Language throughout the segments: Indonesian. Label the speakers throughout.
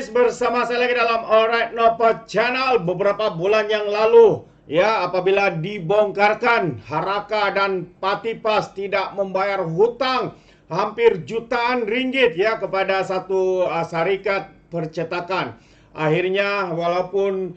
Speaker 1: guys, bersama saya lagi dalam Alright Nopa Channel. Beberapa bulan yang lalu, ya, apabila dibongkarkan Haraka dan Patipas tidak membayar hutang hampir jutaan ringgit ya kepada satu syarikat percetakan. Akhirnya walaupun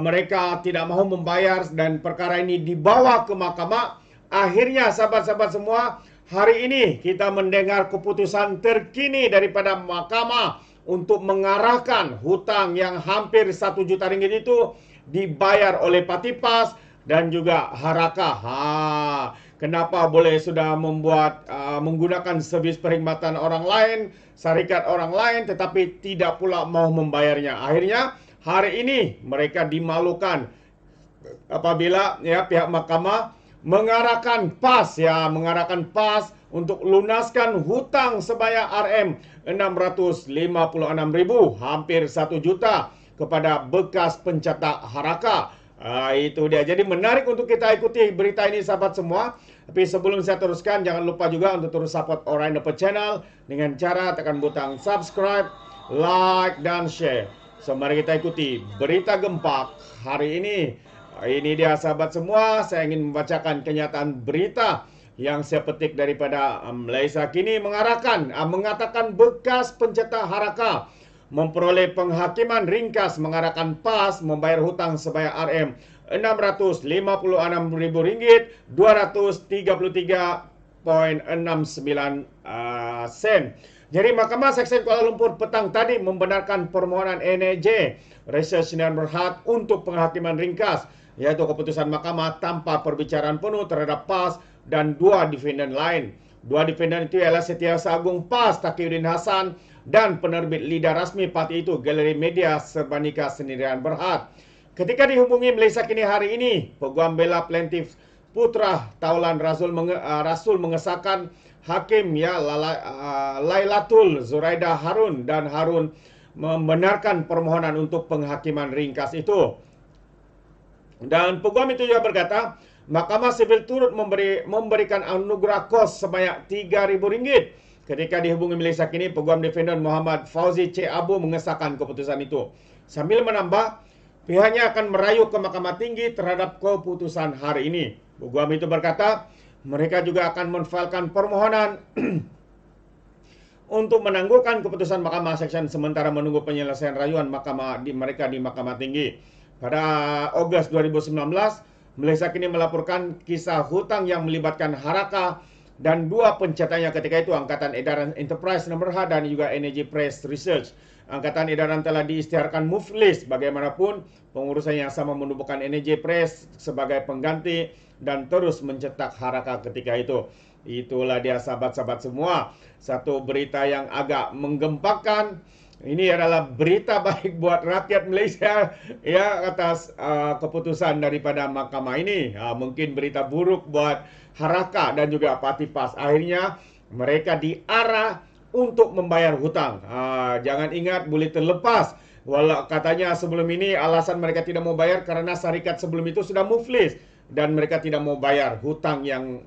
Speaker 1: mereka tidak mau membayar dan perkara ini dibawa ke mahkamah, akhirnya sahabat-sahabat semua, hari ini kita mendengar keputusan terkini daripada mahkamah untuk mengarahkan hutang yang hampir 1 juta ringgit itu dibayar oleh Patipas dan juga Haraka. Kenapa boleh sudah menggunakan servis perkhidmatan orang lain, syarikat orang lain, tetapi tidak pula mau membayarnya. Akhirnya hari ini mereka dimalukan apabila ya pihak mahkamah mengarahkan PAS untuk lunaskan hutang sebaya RM656.000, hampir 1 juta kepada bekas pencetak Haraka. Itu dia. Jadi menarik untuk kita ikuti berita ini sahabat semua. Tapi sebelum saya teruskan, jangan lupa juga untuk terus support Alright Nopa Channel dengan cara tekan butang subscribe, like, dan share. So mari kita ikuti berita gempak hari ini. Ini dia sahabat semua, saya ingin membacakan kenyataan berita yang saya petik daripada Malaysia Kini mengatakan bekas pencetak Haraka memperoleh penghakiman ringkas mengarahkan PAS membayar hutang sebaya RM656.000 233.69 sen. Jadi Mahkamah Seksyen Kuala Lumpur petang tadi membenarkan permohonan NAJ Research dan Berhad untuk penghakiman ringkas, yaitu keputusan mahkamah tanpa perbicaraan penuh terhadap PAS dan 2 defendant lain. 2 defendant itu ialah Setiausaha Agung PAS Taqiyuddin Hasan dan penerbit lidah rasmi parti itu Galeri Media Sebanika Sendirian Berhad. Ketika dihubungi Malaysia Kini hari ini, Peguam Bela Plaintiff Putra Taulan Rasul mengesahkan Hakim ya Lailatul Zuraida Harun dan Harun membenarkan permohonan untuk penghakiman ringkas itu. Dan peguam itu juga berkata, Mahkamah Sivil turut memberikan anugerah kos sebanyak RM3,000. Ketika dihubungi Malaysia Kini, Peguam Defendant Muhammad Fauzi C. Abu mengesahkan keputusan itu. Sambil menambah, pihaknya akan merayu ke Mahkamah Tinggi terhadap keputusan hari ini. Peguam itu berkata, mereka juga akan menfailkan permohonan untuk menangguhkan keputusan Mahkamah Seksyen sementara menunggu penyelesaian rayuan mereka di Mahkamah Tinggi. Pada Ogos 2019, Malaysia Kini melaporkan kisah hutang yang melibatkan Haraka dan 2 pencetaknya ketika itu, Angkatan Edaran Enterprise dan Berhad dan juga Energy Press Research. Angkatan Edaran telah diisytiharkan muflis. Bagaimanapun, pengurusan yang sama menubuhkan Energy Press sebagai pengganti dan terus mencetak Haraka ketika itu. Itulah dia sahabat-sahabat semua, satu berita yang agak menggempakkan. Ini adalah berita baik buat rakyat Malaysia ya atas keputusan daripada mahkamah ini. Mungkin berita buruk buat Haraka dan juga Patipas. Akhirnya mereka diarah untuk membayar hutang. Jangan ingat boleh terlepas. Walau katanya sebelum ini alasan mereka tidak mau bayar karena syarikat sebelum itu sudah muflis dan mereka tidak mau bayar hutang yang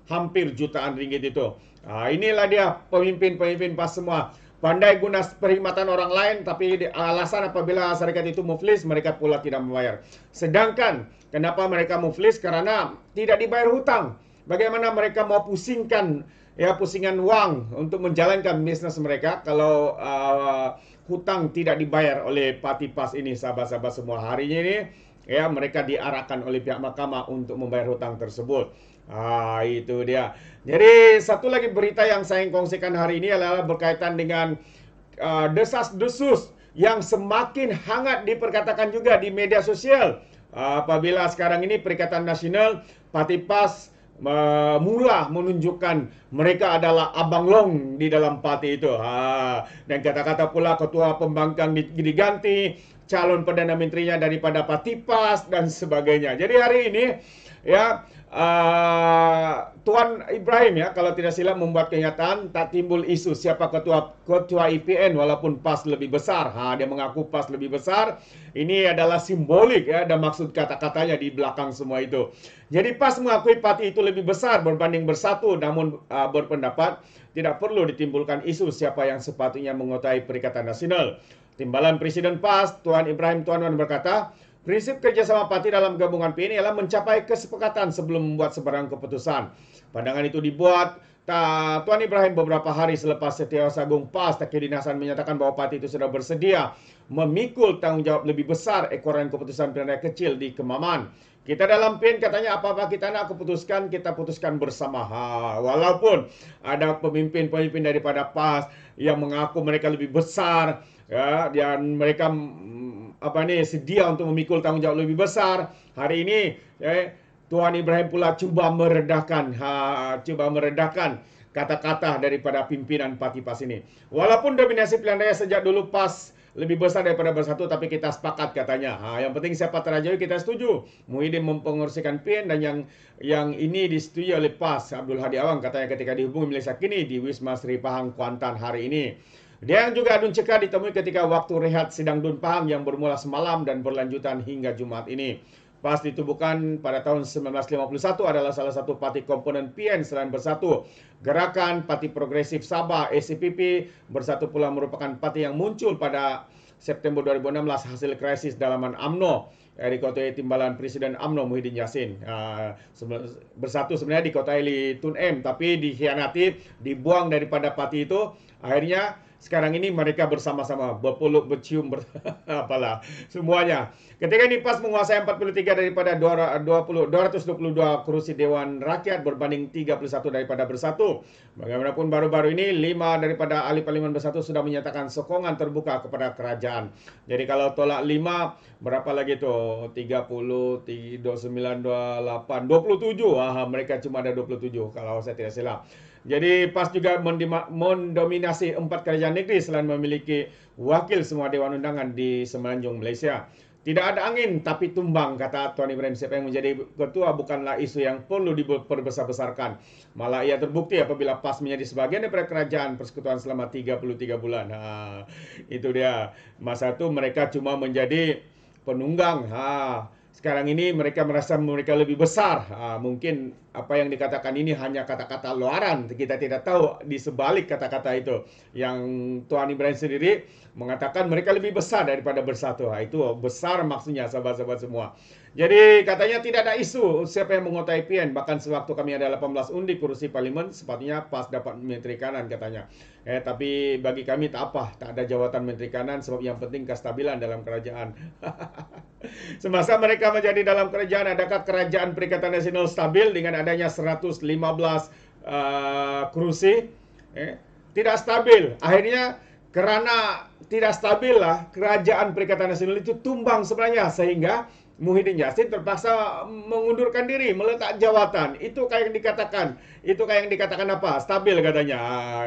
Speaker 1: hampir jutaan ringgit itu. Inilah dia pemimpin-pemimpin PAS semua. Pandai guna perkhidmatan orang lain, tapi alasan apabila syarikat itu muflis, mereka pula tidak membayar. Sedangkan, kenapa mereka muflis? Karena tidak dibayar hutang. Bagaimana mereka mau pusingan wang untuk menjalankan bisnes mereka kalau hutang tidak dibayar oleh Patipas ini, sahabat-sahabat semua. Hari ini ya mereka diarahkan oleh pihak mahkamah untuk membayar hutang tersebut. Itu dia. Jadi satu lagi berita yang saya ingin kongsikan hari ini adalah berkaitan dengan desas-desus yang semakin hangat diperkatakan juga di media sosial. Apabila sekarang ini Perikatan Nasional Patipas mula menunjukkan mereka adalah abang long di dalam parti itu. Dan kata-kata pula ketua pembangkang diganti, calon Perdana Menterinya daripada Patipas dan sebagainya. Jadi hari ini ya Tuan Ibrahim ya kalau tidak silap membuat kenyataan tak timbul isu siapa ketua IPN walaupun PAS lebih besar. Dia mengaku PAS lebih besar. Ini adalah simbolik ya, ada maksud kata-katanya di belakang semua itu. Jadi PAS mengakui parti itu lebih besar berbanding bersatu, namun berpendapat tidak perlu ditimbulkan isu siapa yang sepatutnya menguasai Perikatan Nasional. Timbalan Presiden PAS, Tuan Ibrahim Tuan Wan berkata, prinsip kerjasama parti dalam gabungan PN ialah mencapai kesepakatan sebelum membuat sebarang keputusan. Pandangan itu dibuat Tuan Ibrahim beberapa hari selepas Setiausaha Agung PAS Takiyuddin Hasan menyatakan bahwa parti itu sudah bersedia memikul tanggungjawab lebih besar ekoran keputusan pilihan raya kecil di Kemaman. Kita dalam PN katanya apa-apa kita nak keputuskan, kita putuskan bersama. Walaupun ada pemimpin-pemimpin daripada PAS yang mengaku mereka lebih besar, ya, dan mereka sedia untuk memikul tanggungjawab lebih besar. Hari ini Tuan Ibrahim pula cuba meredahkan kata-kata daripada pimpinan parti PAS ini. Walaupun dominasi pilihan raya sejak dulu PAS lebih besar daripada Bersatu, tapi kita sepakat katanya. Yang penting siapa terajawi kita setuju. Muhyiddin mempengerusikan PN dan yang ini disetujui oleh PAS. Abdul Hadi Awang katanya ketika dihubungi Malaysia Kini di Wisma Sri Pahang Kuantan hari ini. Dia juga Adun Cekar ditemui ketika waktu rehat sidang Dun Pahang yang bermula semalam dan berlanjutan hingga Jumaat ini. PAS ditubuhkan pada tahun 1951 adalah salah satu parti komponen PN selain Bersatu. Gerakan Parti Progresif Sabah (ACPP) Bersatu pula merupakan parti yang muncul pada September 2016 hasil krisis dalaman UMNO. Dikotai timbalan Presiden UMNO Muhyiddin Yassin. Bersatu sebenarnya dikotai oleh Tun M, tapi dikhianati, dibuang daripada parti itu. Akhirnya sekarang ini mereka bersama-sama berpeluk, bercium, apalah semuanya. Ketika ini PAS menguasai 43 daripada 222 kursi Dewan Rakyat berbanding 31 daripada Bersatu. Bagaimanapun baru-baru ini 5 daripada ahli parlimen Bersatu sudah menyatakan sokongan terbuka kepada kerajaan. Jadi kalau tolak 5, berapa lagi tu? 30, 29, 28, 27. Mereka cuma ada 27 kalau saya tidak silap. Jadi PAS juga mendominasi 4 kerajaan negeri selain memiliki wakil semua Dewan Undangan di semenanjung Malaysia. Tidak ada angin tapi tumbang, kata Tuan Ibrahim. Siapa yang menjadi ketua bukanlah isu yang perlu diperbesar-besarkan. Malah ia terbukti apabila PAS menjadi sebagian daripada kerajaan persekutuan selama 33 bulan. Itu dia. Masa itu mereka cuma menjadi penunggang. Sekarang ini mereka merasa mereka lebih besar. Mungkin apa yang dikatakan ini hanya kata-kata luaran. Kita tidak tahu di sebalik kata-kata itu. Yang Tuan Ibrahim sendiri mengatakan mereka lebih besar daripada Bersatu. Itu besar maksudnya sahabat-sahabat semua. Jadi katanya tidak ada isu siapa yang menguasai PN. Bahkan sewaktu kami ada 18 undi kursi parlimen, sepatutnya PAS dapat Menteri Kanan katanya. Tapi bagi kami tak apa, tak ada jawatan Menteri Kanan sebab yang penting kestabilan dalam kerajaan. Semasa mereka menjadi dalam kerajaan, adakah kerajaan Perikatan Nasional stabil dengan adanya 115 kursi? Tidak stabil. Akhirnya kerana tidak stabil lah, kerajaan Perikatan Nasional itu tumbang sebenarnya, sehingga Muhyiddin Yassin terpaksa mengundurkan diri, meletak jawatan. Itu kayak yang dikatakan. Itu kayak yang dikatakan apa? Stabil katanya.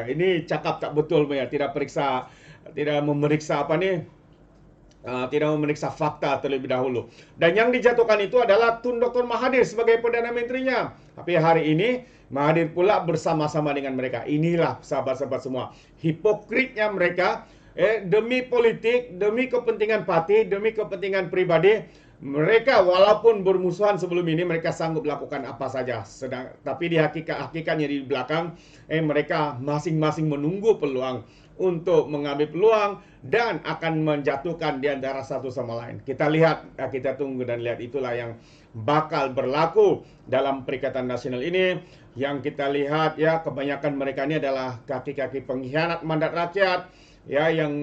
Speaker 1: Ini cakap tak betul punya. Tidak memeriksa tidak memeriksa fakta terlebih dahulu. Dan yang dijatuhkan itu adalah Tun Dr. Mahathir sebagai Perdana Menterinya. Tapi hari ini Mahathir pula bersama-sama dengan mereka. Inilah sahabat-sahabat semua, hipokritnya mereka. Demi politik, demi kepentingan parti, demi kepentingan pribadi, mereka walaupun bermusuhan sebelum ini, mereka sanggup melakukan apa saja. Tapi di hakikatnya di belakang, mereka masing-masing menunggu peluang untuk mengambil peluang dan akan menjatuhkan di antara satu sama lain. Kita lihat, kita tunggu dan lihat, itulah yang bakal berlaku dalam Perikatan Nasional ini. Yang kita lihat ya, kebanyakan mereka ini adalah kaki-kaki pengkhianat mandat rakyat, ya, yang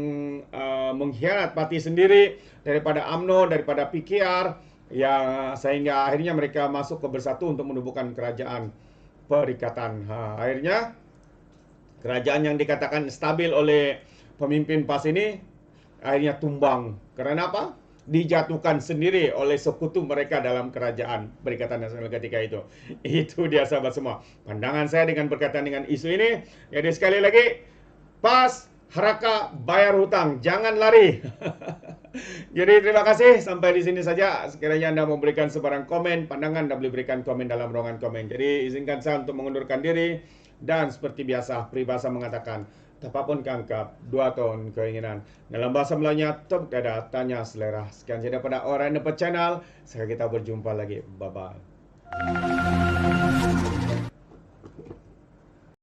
Speaker 1: mengkhianat parti sendiri, daripada UMNO, daripada PKR, ya, sehingga akhirnya mereka masuk ke Bersatu untuk menubuhkan kerajaan Perikatan. Akhirnya kerajaan yang dikatakan stabil oleh pemimpin PAS ini akhirnya tumbang. Karena apa? Dijatuhkan sendiri oleh sekutu mereka dalam kerajaan Perikatan Nasional ketika itu. Itu dia sahabat semua, pandangan saya berkaitan dengan isu ini. Jadi sekali lagi, PAS Haraka bayar hutang, jangan lari. Jadi terima kasih, sampai di sini saja. Sekiranya Anda memberikan sebarang komen, pandangan, Anda boleh berikan komen dalam ruangan komen. Jadi izinkan saya untuk mengundurkan diri. Dan seperti biasa, peribahasa mengatakan, tapapun kangkap, 2 tahun keinginan. Dalam bahasa Melayunya, tok dada, tanya selera. Sekian saja pada Orang Dapat Channel. Sampai kita berjumpa lagi. Bye-bye.